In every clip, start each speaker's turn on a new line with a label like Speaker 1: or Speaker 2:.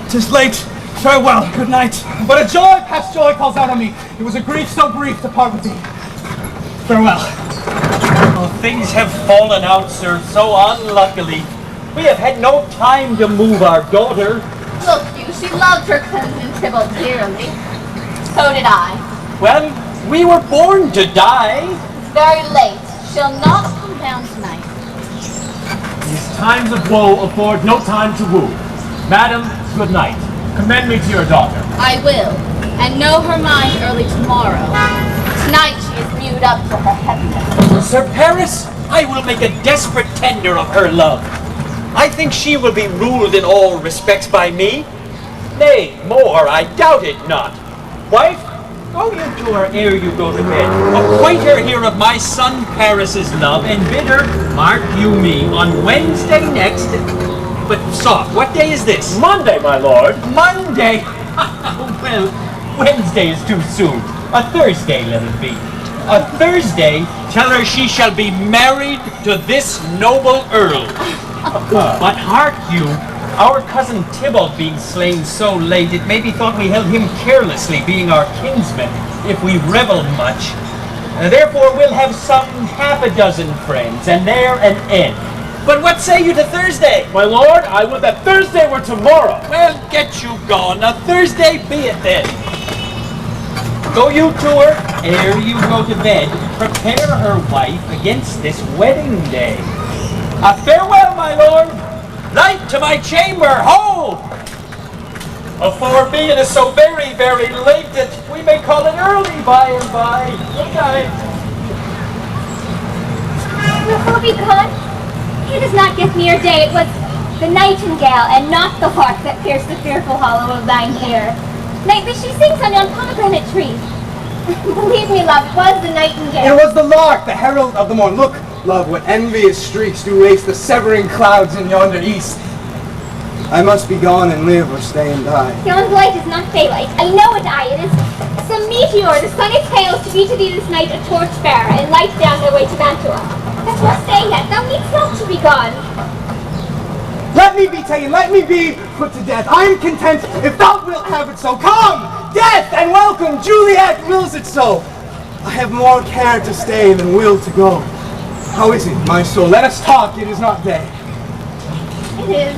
Speaker 1: 'Tis late. Farewell, good night. But a joy past joy calls out on me. It was a grief so brief to part with thee. Farewell.
Speaker 2: Oh, things have fallen out, sir, so unluckily. We have had no time to move our daughter.
Speaker 3: Look you, she loved her cousin Tybalt dearly. So did I.
Speaker 2: Well, we were born to die.
Speaker 3: It's very late. She'll not come down tonight.
Speaker 4: These times of woe afford no time to woo. Madam, good night. Commend me to your daughter.
Speaker 3: I will, and know her mind early tomorrow. Tonight she is mewed up to her heaviness.
Speaker 2: Sir Paris, I will make a desperate tender of her love. I think she will be ruled in all respects by me. Nay, more, I doubt it not. Wife, go you to her ere you go to bed. Acquaint her here of my son Paris's love, and bid her, mark you me, on Wednesday next. But soft, what day is this?
Speaker 4: Monday, my lord.
Speaker 2: Monday? Well, Wednesday is too soon. A Thursday let it be. A Thursday, tell her she shall be married to this noble earl. But hark you, our cousin Tybalt being slain so late, it may be thought we held him carelessly, being our kinsman, if we revelled much. Therefore we'll have some half a dozen friends, and there an end. But what say you to Thursday?
Speaker 4: My lord, I would that Thursday were tomorrow.
Speaker 2: Well, get you gone. A Thursday be it then. Go you to her ere you go to bed. Prepare her wife against this wedding day. A farewell, my lord. Light to my chamber, ho! For me it is so very, very late that we may call it early by and by. Good night.
Speaker 5: Before we gone, he does not give me your day. It was the nightingale and not the hawk that pierced the fearful hollow of thine ear. Nightly she sings on yon pomegranate tree. Believe me, love, it was the nightingale.
Speaker 1: It was the lark, the herald of the morn. Look, love, what envious streaks do race the severing clouds in yonder east. I must be gone and live or stay and die.
Speaker 5: Yon light is not daylight. I know it, it is some meteor. The sun exhales to be to thee this night a torch-bearer, and light down their way to Mantua. That will stay yet. Thou needst not to be gone.
Speaker 1: Let me be taken, let me be put to death. I am content if thou wilt have it so. Come, death, and welcome. Juliet wills it so. I have more care to stay than will to go. How is it, my soul? Let us talk. It is not day.
Speaker 5: It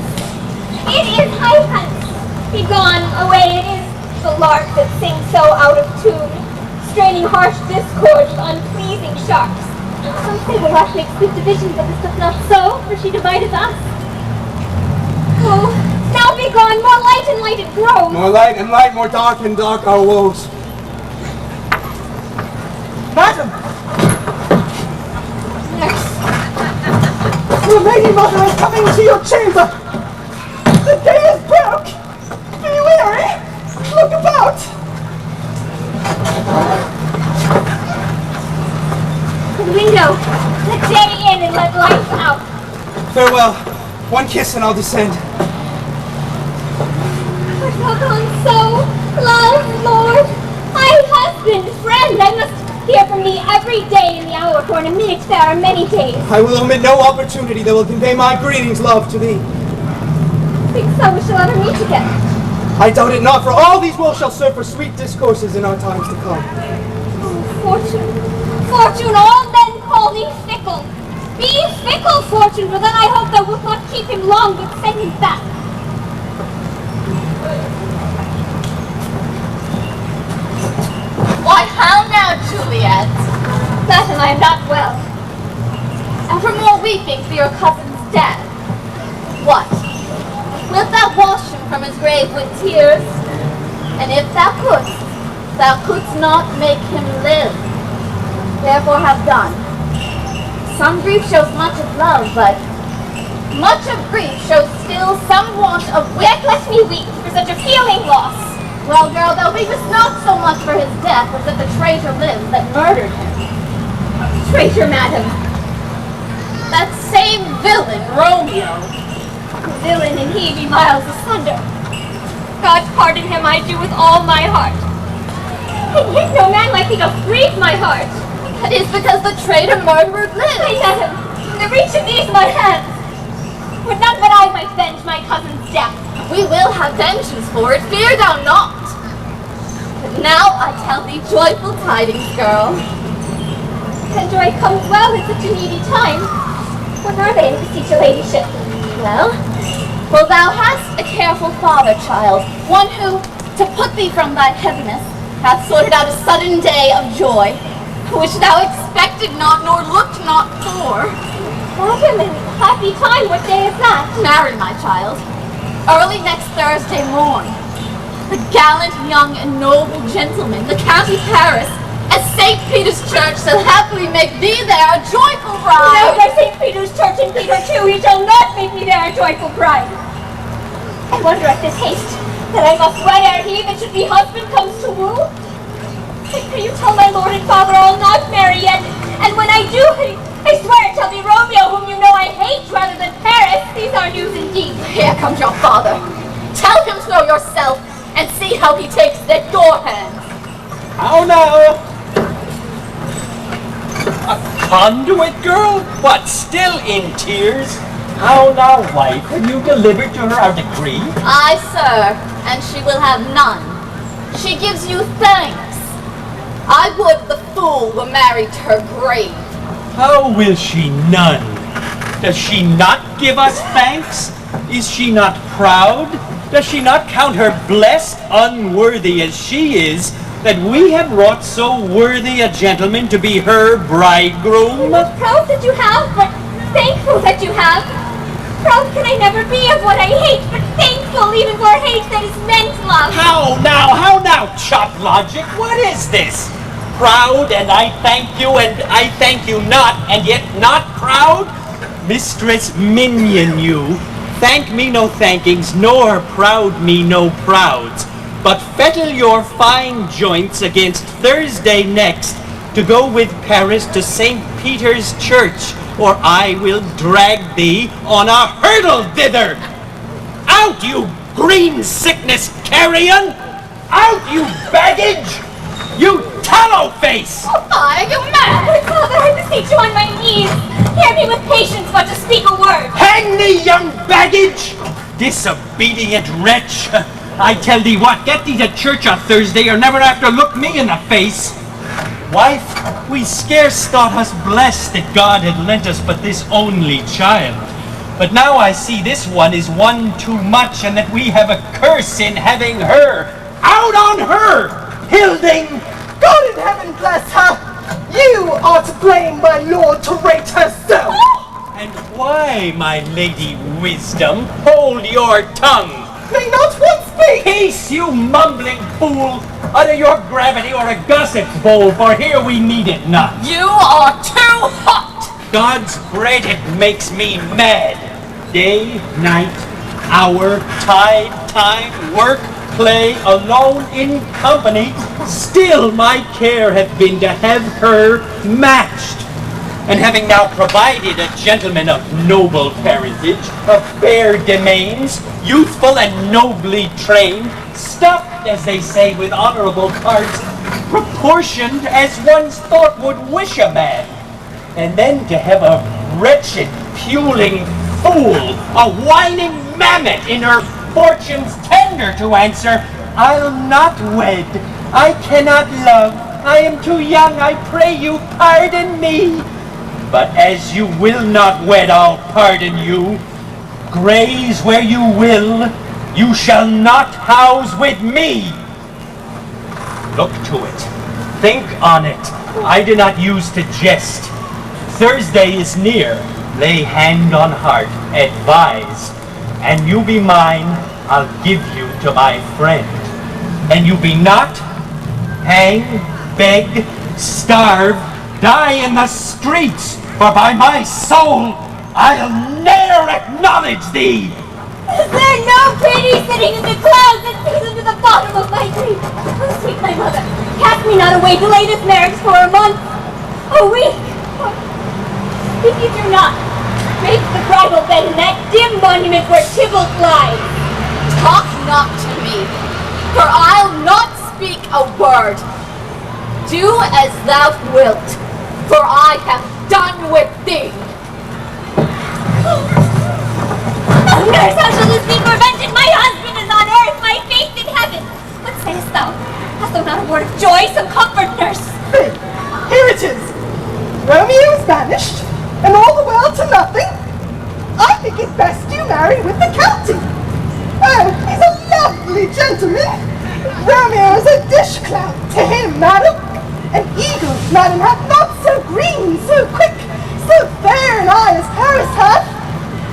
Speaker 5: is high hunts. Be gone away. It is the lark that sings so out of tune, straining harsh discord with unpleasing sharps. Some say the lark makes good division, but this doth not so, for she divideth us. Oh, now be gone. More light and light it grows.
Speaker 1: More light and light, more dark and dark our woes. Madam!
Speaker 5: Nurse.
Speaker 1: Your lady mother is coming to your chamber. The day is broke. Be weary. Look about.
Speaker 5: The window. Let day in and let life out.
Speaker 1: Farewell. One kiss and I'll descend.
Speaker 5: Art thou gone so, love, lord? My husband, friend, I must hear from thee every day in the hour, for in a minute there are many days.
Speaker 1: I will omit no opportunity that will convey my greetings, love, to thee.
Speaker 5: Think so we shall ever meet again.
Speaker 1: I doubt it not, for all these woes shall serve for sweet discourses in our times to come.
Speaker 5: Oh, fortune, fortune, all men call thee fickle. Be fickle, fortune, for then I hope thou wilt not keep him long, but send him back.
Speaker 3: Why, how now, Juliet?
Speaker 5: Madam, I am not well.
Speaker 3: And for more weeping for your cousin's death. What? Wilt thou wash him from his grave with tears? And if thou couldst not make him live. Therefore have done. Some grief shows much of love, but much of grief shows still some want of wit.
Speaker 5: Yet let me weep for such a feeling loss.
Speaker 3: Well, girl, thou weepest not so much for his death as that the traitor lives that murdered him.
Speaker 5: Traitor, madam.
Speaker 3: That same villain, Romeo.
Speaker 5: Villain and he be miles asunder. God pardon him, I do with all my heart. And yet no man like thee doth grieve my heart.
Speaker 3: That is because the traitor murderer lives.
Speaker 5: My madam, the reach of these my hands. Would not but I might venge my cousin's death.
Speaker 3: we will have vengeance for it, fear thou not. But now I tell thee joyful tidings, girl.
Speaker 5: And joy comes well at such a needy time. What are they, beseech your ladyship?
Speaker 3: Well, thou hast a careful father, child, one who, to put thee from thy heaviness, hath sorted out a sudden day of joy, which thou expected not nor looked not for.
Speaker 5: Madam, and happy time, what day is that?
Speaker 3: Marry, my child, early next Thursday morn. The gallant, young, and noble gentleman, the County Paris, at St. Peter's Church, shall happily make thee there a joyful bride.
Speaker 5: No, by St. Peter's Church and Peter too, he shall not make me there a joyful bride. I wonder at this haste, that I must wed ere he that should be husband comes to woo. I pray you tell my lord and father I'll not marry yet, and when I do, I swear it shall be Romeo, whom you know I hate, rather than Paris. These are news indeed.
Speaker 3: Here comes your father. Tell him so yourself, and see how he takes at your hands.
Speaker 2: How now? A conduit girl? What, still in tears? How now, wife, have you delivered to her our decree?
Speaker 3: Aye, sir, and she will have none. She gives you thanks. I would the fool were married to her grave.
Speaker 2: How will she none? Does she not give us thanks? Is she not proud? Does she not count her blessed, unworthy as she is, that we have wrought so worthy a gentleman to be her bridegroom?
Speaker 5: Proud that you have, but thankful that you have. Proud can I never be of what I hate, but thankful even for hate that is meant love.
Speaker 2: How now, chop logic? What is this? Proud, and I thank you, and I thank you not, and yet not proud? Mistress Minion you, thank me no thankings, nor proud me no prouds, but fettle your fine joints against Thursday next to go with Paris to St. Peter's Church, or I will drag thee on a hurdle thither. Out, you green sickness carrion! Out, you baggage! You tallow face!
Speaker 3: Are you mad?
Speaker 5: My father, I beseech you on my knees. Hear me with patience, but to speak a word.
Speaker 2: Hang me, young baggage! Disobedient wretch! I tell thee what, get thee to church on Thursday, or never after look me in the face. Wife, we scarce thought us blessed that God had lent us but this only child. But now I see this one is one too much, and that we have a curse in having her. Out on her, Hilding!
Speaker 1: God in heaven bless her! You are to blame, my lord, to rate her so!
Speaker 2: And why, my lady Wisdom, hold your tongue?
Speaker 1: May not one speak!
Speaker 2: Peace, you mumbling fool! Utter your gravity or a gossip's bowl, for here we need it not.
Speaker 3: You are too hot!
Speaker 2: God's bread, it makes me mad. Day, night, hour, tide, time, work, play, alone, in company, still my care hath been to have her matched. And having now provided a gentleman of noble parentage, of fair domains, youthful and nobly trained, stuffed, as they say, with honorable parts, proportioned as one's thought would wish a man, and then to have a wretched, puling fool, a whining mammet in her fortune's tender to answer, I'll not wed, I cannot love, I am too young, I pray you pardon me. But as you will not wed, I'll pardon you. Graze where you will, you shall not house with me. Look to it. Think on it. I do not use to jest. Thursday is near. Lay hand on heart. Advise. And you be mine, I'll give you to my friend. And you be not, hang, beg, starve, die in the streets, for by my soul, I'll ne'er acknowledge thee!
Speaker 5: Is there no pity sitting in the clouds that sees into the bottom of my grief? Oh, sweet my mother, cast me not away, delay this marriage for a month, a week, or if you do not, make the bridal bed in that dim monument where Tybalt lies.
Speaker 3: Talk not to me, for I'll not speak a word. Do as thou wilt, for I have done with thee.
Speaker 5: Oh, nurse, how shall this be prevented, my husband? word of joy, some comfort, nurse.
Speaker 6: Here it is. Romeo is banished, and all the world to nothing. I think it's best you marry with the county. Oh, he's a lovely gentleman. Romeo is a dishclout to him, madam. An eagle, madam, hath not so green, so quick, so fair an eye as Paris hath.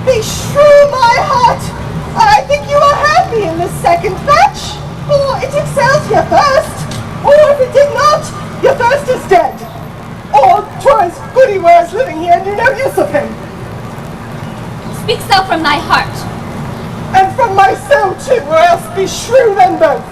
Speaker 6: Beshrew my heart, I think you are happy in the second batch, for it excels your first, or if it did not, your first is dead. Or 'twas good he was living here and knew no use of him.
Speaker 5: Speak so from thy heart.
Speaker 6: And from my soul too, or else beshrew them both.